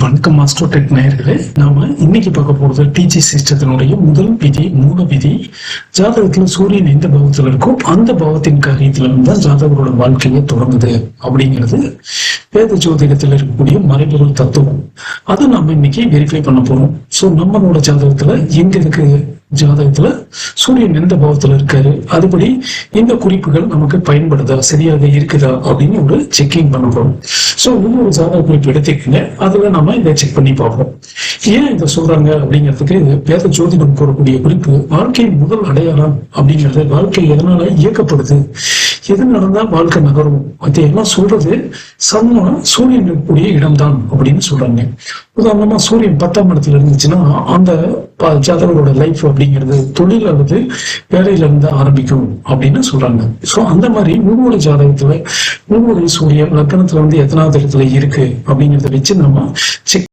வணக்கம் master tech நேயர்களே. நாம இன்னைக்கு பார்க்க போறது டிஜி சிஸ்டத்தினுடைய முதல் விதி, மூல விதி. ஜாதகத்துல சூரியன் எந்த பாவத்துல இருக்கோ அந்த பாவத்தின் காரியத்துல தான் ஜாதகரோட வாழ்க்கையே தொடங்குது அப்படிங்கிறது வேத ஜோதிடத்துல இருக்கக்கூடிய மறைபொருள் தத்துவம். அதை நாம இன்னைக்கு வெரிஃபை பண்ண போறோம். சோ நம்மளோட ஜாதகத்துல எங்க இருக்கு, ஜாதகத்துல சூரியன் எந்த பாவத்துல இருக்காரு, அதுபடி இந்த குறிப்புகள் நமக்கு பயன்படுதா, சரியாக இருக்குதா அப்படின்னு ஒரு செக்கிங் பண்ண போறோம். சோ இன்னொரு ஜாதக குறிப்பு எடுத்துக்கங்க, அதுல நம்ம இதை செக் பண்ணி பார்ப்போம். ஏன் இதை சொல்றாங்க அப்படிங்கிறதுக்கு வேத ஜோதிடம் கூறக்கூடிய குறிப்பு வாழ்க்கையின் முதல் அடையாளம் அப்படிங்கிறது. வாழ்க்கை எதனால இயக்கப்படுது, எது நடந்தா வாழ்க்கை நகரும், அதையெல்லாம் சொல்றது சமமா சூரியன் இருக்கக்கூடிய இடம்தான் அப்படின்னு சொல்றாங்க. உதாரணமா சூரியன் 10ஆம் இடத்துல இருந்துச்சுன்னா அந்த ஜாதகரோட லைஃப் அப்படிங்கிறது தொழில் அல்லது வேலையில இருந்து ஆரம்பிக்கும் அப்படின்னு சொல்றாங்க. சோ அந்த மாதிரி உங்களுடைய ஜாதகத்துல உங்களுடைய சூரியன் லக்னத்துல வந்து எத்தனாவது இடத்துல இருக்கு அப்படிங்கிறத வச்சு நம்ம செக்